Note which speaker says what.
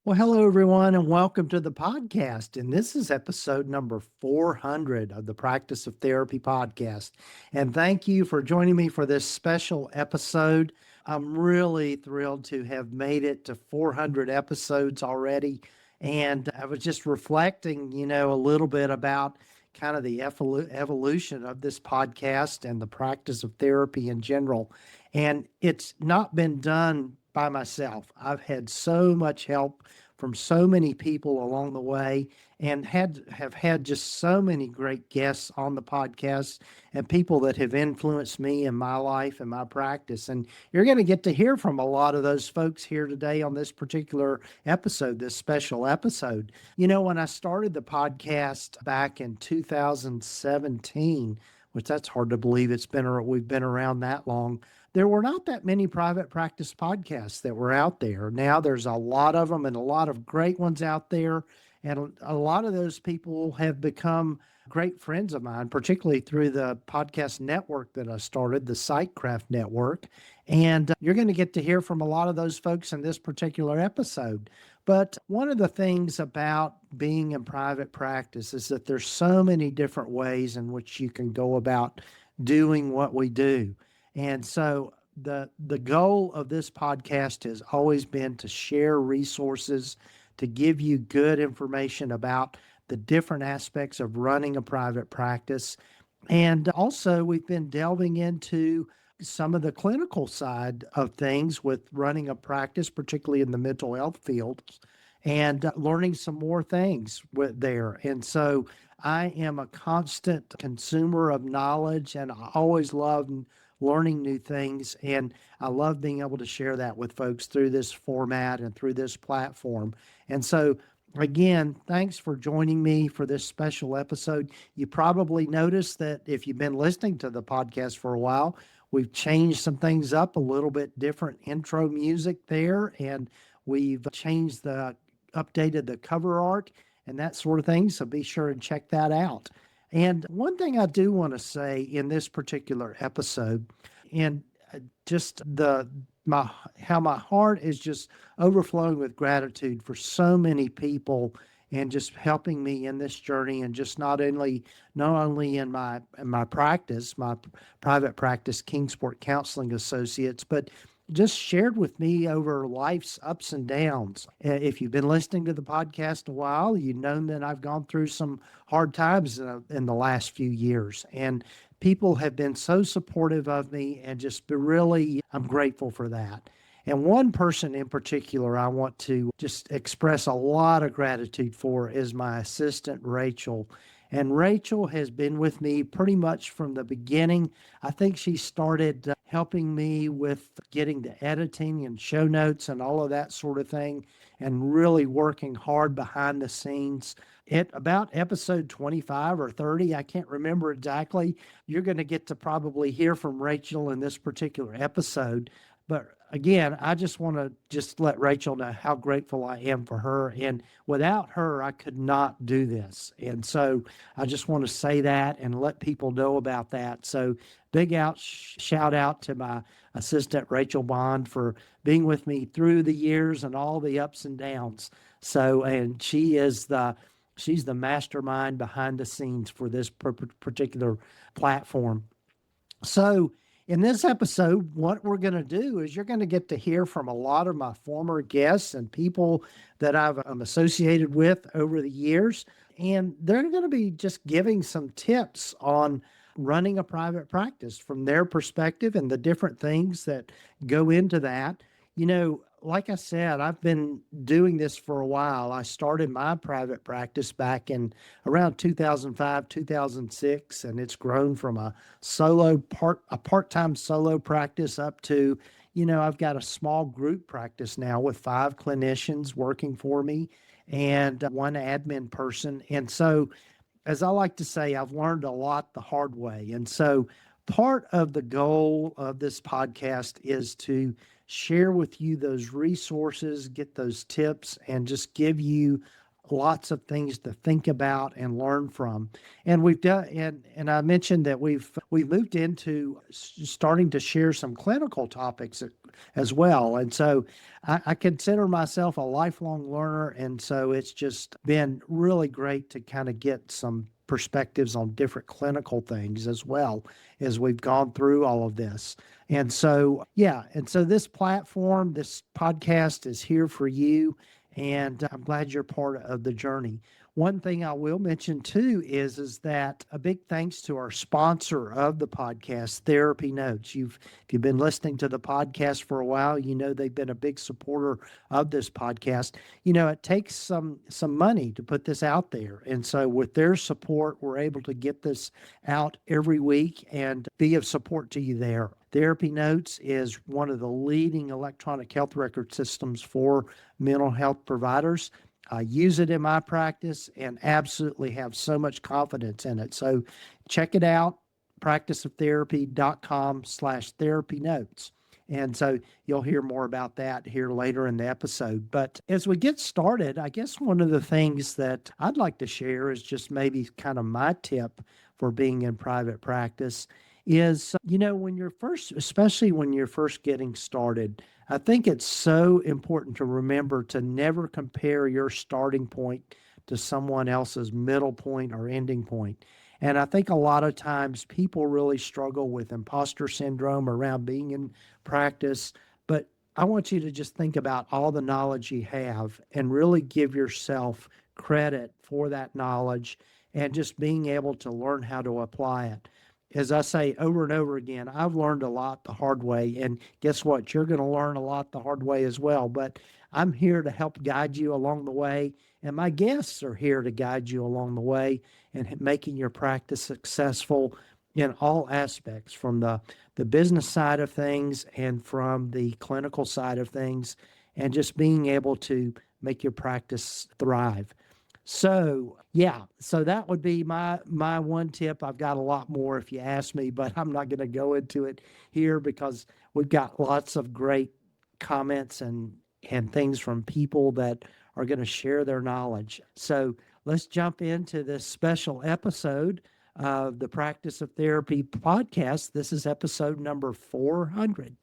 Speaker 1: Well, hello, everyone, and welcome to the podcast. And this is episode number 400 of the Practice of Therapy podcast. And thank you for joining me for this special episode. I'm really thrilled to have made it to 400 episodes already. And I was just reflecting, a little bit about kind of the evolution of this podcast and the practice of therapy in general. And it's not been done by myself. I've had so much help from so many people along the way and have had just so many great guests on the podcast and people that have influenced me in my life and my practice. And you're going to get to hear from a lot of those folks here today on this particular episode, this special episode. When I started the podcast back in 2017, which that's hard to believe we've been around that long, there were not that many private practice podcasts that were out there. Now there's a lot of them and a lot of great ones out there. And a lot of those people have become great friends of mine, particularly through the podcast network that I started, the Sightcraft Network. And you're going to get to hear from a lot of those folks in this particular episode. But one of the things about being in private practice is that there's so many different ways in which you can go about doing what we do. And so the goal of this podcast has always been to share resources, to give you good information about the different aspects of running a private practice. And also, we've been delving into some of the clinical side of things with running a practice, particularly in the mental health fields, and learning some more things there. And so I am a constant consumer of knowledge, and I always love learning new things. And I love being able to share that with folks through this format and through this platform. And so, again, thanks for joining me for this special episode. You probably noticed that if you've been listening to the podcast for a while, we've changed some things up, a little bit different intro music there, and we've updated the cover art and that sort of thing. So be sure and check that out. And one thing I do want to say in this particular episode, and just how my heart is just overflowing with gratitude for so many people and just helping me in this journey, and just not only in my practice, my private practice, Kingsport Counseling Associates, but just shared with me over life's ups and downs. If you've been listening to the podcast a while, you've known that I've gone through some hard times in the last few years. And people have been so supportive of me, and I'm grateful for that. And one person in particular I want to just express a lot of gratitude for is my assistant, Rachel. And Rachel has been with me pretty much from the beginning. I think she started helping me with getting the editing and show notes and all of that sort of thing, and really working hard behind the scenes. At about episode 25 or 30, I can't remember exactly, you're going to get to probably hear from Rachel in this particular episode. But again, I just want to just let Rachel know how grateful I am for her. And without her, I could not do this. And so I just want to say that and let people know about that. So shout out to my assistant, Rachel Bond, for being with me through the years and all the ups and downs. So, and she's the mastermind behind the scenes for this particular platform. So, in this episode, what we're going to do is you're going to get to hear from a lot of my former guests and people that I'm associated with over the years. And they're going to be just giving some tips on running a private practice from their perspective and the different things that go into that. Like I said, I've been doing this for a while. I started my private practice back in around 2005, 2006, and it's grown from a part-time solo practice up to, I've got a small group practice now with 5 clinicians working for me and one admin person. And so, as I like to say, I've learned a lot the hard way. And so part of the goal of this podcast is to share with you those resources, get those tips, and just give you lots of things to think about and learn from. And we've done, and I mentioned that we've moved into starting to share some clinical topics as well. And so I consider myself a lifelong learner. And so it's just been really great to kind of get some perspectives on different clinical things as well as we've gone through all of this. And so, yeah. And so this platform, this podcast is here for you. And I'm glad you're part of the journey. One thing I will mention too is that a big thanks to our sponsor of the podcast, Therapy Notes. If you've been listening to the podcast for a while, you know they've been a big supporter of this podcast. You know, it takes some money to put this out there. And so with their support, we're able to get this out every week and be of support to you there. Therapy Notes is one of the leading electronic health record systems for mental health providers. I use it in my practice and absolutely have so much confidence in it. So check it out, practiceoftherapy.com/therapy notes. And so you'll hear more about that here later in the episode. But as we get started, I guess one of the things that I'd like to share is just maybe kind of my tip for being in private practice is, when you're first, especially when you're first getting started, I think it's so important to remember to never compare your starting point to someone else's middle point or ending point. And I think a lot of times people really struggle with imposter syndrome around being in practice. But I want you to just think about all the knowledge you have and really give yourself credit for that knowledge and just being able to learn how to apply it. As I say over and over again, I've learned a lot the hard way. And guess what? You're going to learn a lot the hard way as well. But I'm here to help guide you along the way. And my guests are here to guide you along the way and making your practice successful in all aspects, from the business side of things and from the clinical side of things, and just being able to make your practice thrive. So that would be my one tip. I've got a lot more if you ask me, but I'm not going to go into it here because we've got lots of great comments and things from people that are going to share their knowledge. So let's jump into this special episode of the Practice of Therapy podcast. This is episode number 400.